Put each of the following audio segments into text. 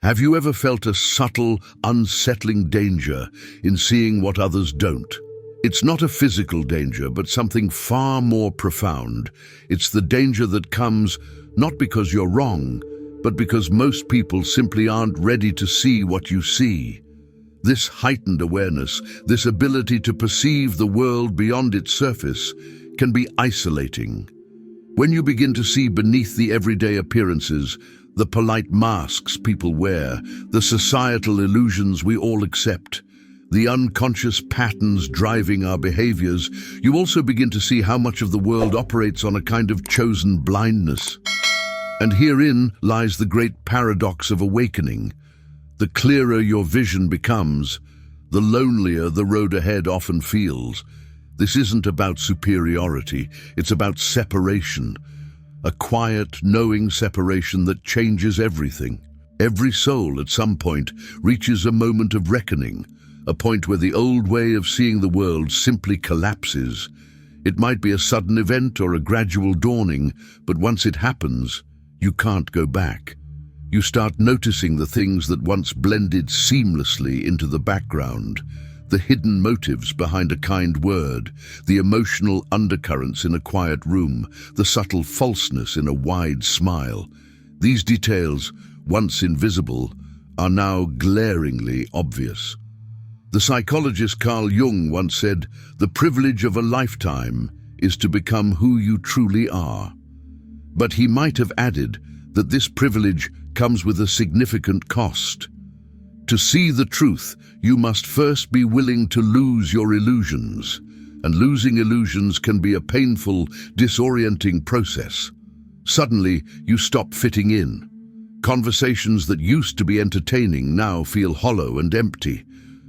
Have you ever felt a subtle, unsettling danger in seeing what others don't? It's not a physical danger, but something far more profound. It's the danger that comes not because you're wrong, but because most people simply aren't ready to see what you see. This heightened awareness, this ability to perceive the world beyond its surface, can be isolating. When you begin to see beneath the everyday appearances, the polite masks people wear, the societal illusions we all accept, the unconscious patterns driving our behaviors, you also begin to see how much of the world operates on a kind of chosen blindness. And herein lies the great paradox of awakening. The clearer your vision becomes, the lonelier the road ahead often feels. This isn't about superiority, it's about separation. A quiet, knowing separation that changes everything. Every soul at some point reaches a moment of reckoning, a point where the old way of seeing the world simply collapses. It might be a sudden event or a gradual dawning, but once it happens, you can't go back. You start noticing the things that once blended seamlessly into the background, the hidden motives behind a kind word, the emotional undercurrents in a quiet room, the subtle falseness in a wide smile. These details, once invisible, are now glaringly obvious. The psychologist Carl Jung once said, "The privilege of a lifetime is to become who you truly are." But he might have added that this privilege comes with a significant cost. To see the truth, you must first be willing to lose your illusions, and losing illusions can be a painful, disorienting process. Suddenly, you stop fitting in. Conversations that used to be entertaining now feel hollow and empty.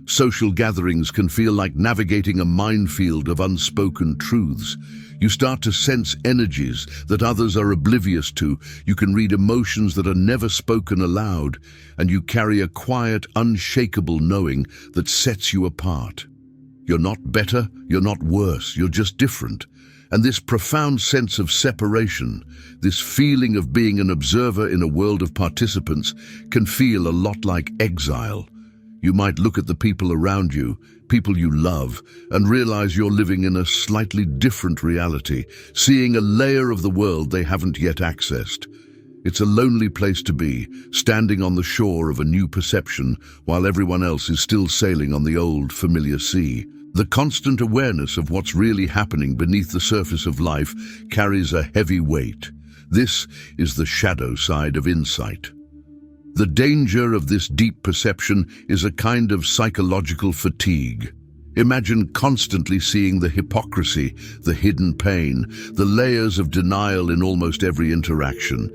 Social gatherings can feel like navigating a minefield of unspoken truths. You start to sense energies that others are oblivious to. You can read emotions that are never spoken aloud, and you carry a quiet, unshakable knowing that sets you apart. You're not better, you're not worse, you're just different. And this profound sense of separation, this feeling of being an observer in a world of participants, can feel a lot like exile. You might look at the people around you, people you love, and realize you're living in a slightly different reality, seeing a layer of the world they haven't yet accessed. It's a lonely place to be, standing on the shore of a new perception while everyone else is still sailing on the old, familiar sea. The constant awareness of what's really happening beneath the surface of life carries a heavy weight. This is the shadow side of insight. The danger of this deep perception is a kind of psychological fatigue. Imagine constantly seeing the hypocrisy, the hidden pain, the layers of denial in almost every interaction.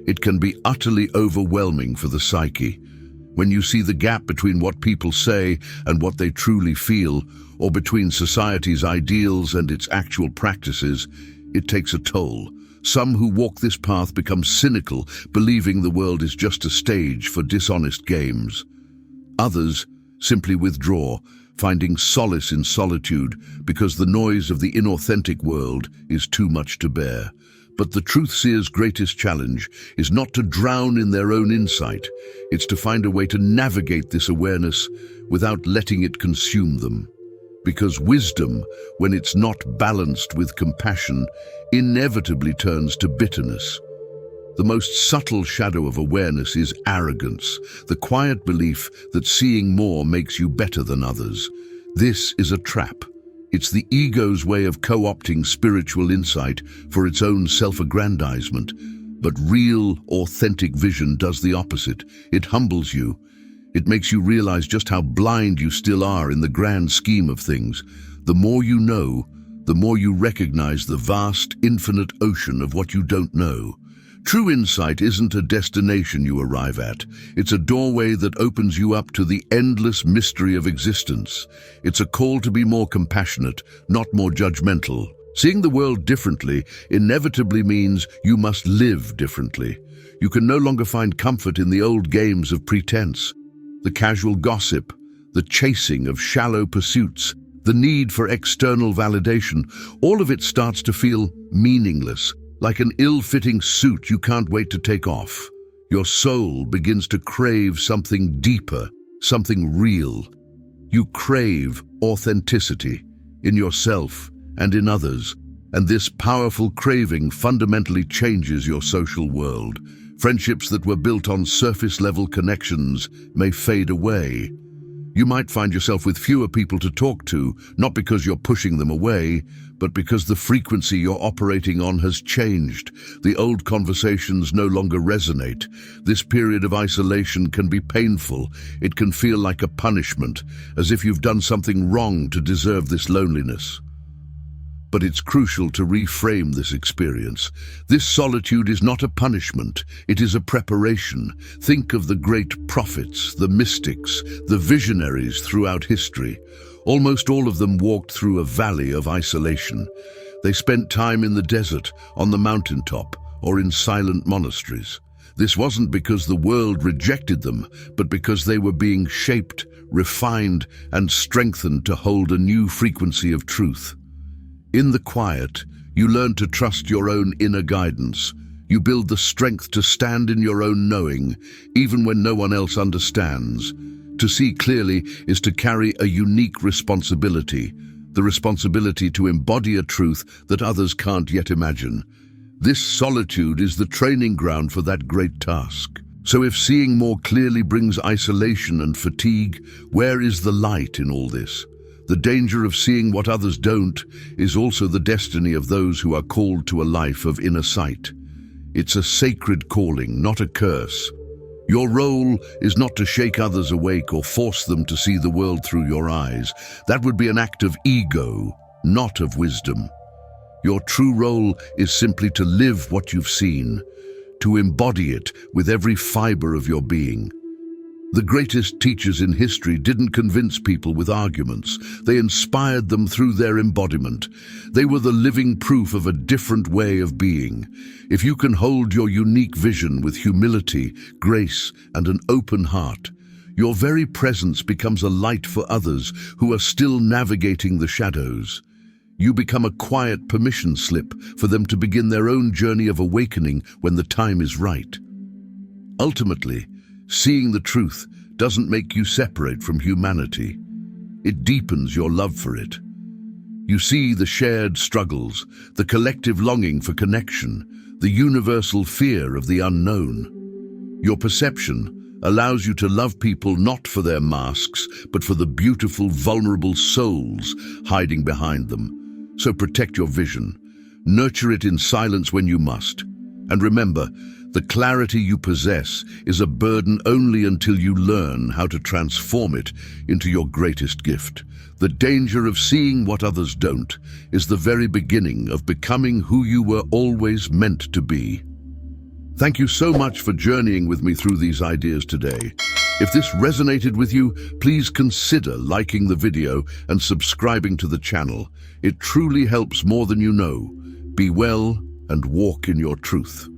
It can be utterly overwhelming for the psyche. When you see the gap between what people say and what they truly feel, or between society's ideals and its actual practices, it takes a toll. Some who walk this path become cynical, believing the world is just a stage for dishonest games. Others simply withdraw, finding solace in solitude because the noise of the inauthentic world is too much to bear. But the truth-seer's greatest challenge is not to drown in their own insight. It's to find a way to navigate this awareness without letting it consume them. Because wisdom, when it's not balanced with compassion, inevitably turns to bitterness. The most subtle shadow of awareness is arrogance, the quiet belief that seeing more makes you better than others. This is a trap. It's the ego's way of co-opting spiritual insight for its own self-aggrandizement. But real, authentic vision does the opposite. It humbles you. It makes you realize just how blind you still are in the grand scheme of things. The more you know, the more you recognize the vast, infinite ocean of what you don't know. True insight isn't a destination you arrive at. It's a doorway that opens you up to the endless mystery of existence. It's a call to be more compassionate, not more judgmental. Seeing the world differently inevitably means you must live differently. You can no longer find comfort in the old games of pretense. The casual gossip, the chasing of shallow pursuits, the need for external validation, all of it starts to feel meaningless, Like an ill-fitting suit you can't wait to take off. Your soul begins to crave something deeper, something real. You crave authenticity in yourself and in others, and this powerful craving fundamentally changes your social world. Friendships that were built on surface-level connections may fade away. You might find yourself with fewer people to talk to, not because you're pushing them away, but because the frequency you're operating on has changed. The old conversations no longer resonate. This period of isolation can be painful. It can feel like a punishment, as if you've done something wrong to deserve this loneliness. But it's crucial to reframe this experience. This solitude is not a punishment, it is a preparation. Think of the great prophets, the mystics, the visionaries throughout history. Almost all of them walked through a valley of isolation. They spent time in the desert, on the mountaintop, or in silent monasteries. This wasn't because the world rejected them, but because they were being shaped, refined, and strengthened to hold a new frequency of truth. In the quiet, you learn to trust your own inner guidance. You build the strength to stand in your own knowing, even when no one else understands. To see clearly is to carry a unique responsibility, the responsibility to embody a truth that others can't yet imagine. This solitude is the training ground for that great task. So if seeing more clearly brings isolation and fatigue, where is the light in all this? The danger of seeing what others don't is also the destiny of those who are called to a life of inner sight. It's a sacred calling, not a curse. Your role is not to shake others awake or force them to see the world through your eyes. That would be an act of ego, not of wisdom. Your true role is simply to live what you've seen, to embody it with every fiber of your being. The greatest teachers in history didn't convince people with arguments. They inspired them through their embodiment. They were the living proof of a different way of being. If you can hold your unique vision with humility, grace, and an open heart, your very presence becomes a light for others who are still navigating the shadows. You become a quiet permission slip for them to begin their own journey of awakening when the time is right. Ultimately, seeing the truth doesn't make you separate from humanity. It deepens your love for it. You see the shared struggles, the collective longing for connection, the universal fear of the unknown. Your perception allows you to love people not for their masks, but for the beautiful, vulnerable souls hiding behind them. So protect your vision. Nurture it in silence when you must. And remember, the clarity you possess is a burden only until you learn how to transform it into your greatest gift. The danger of seeing what others don't is the very beginning of becoming who you were always meant to be. Thank you so much for journeying with me through these ideas today. If this resonated with you, please consider liking the video and subscribing to the channel. It truly helps more than you know. Be well and walk in your truth.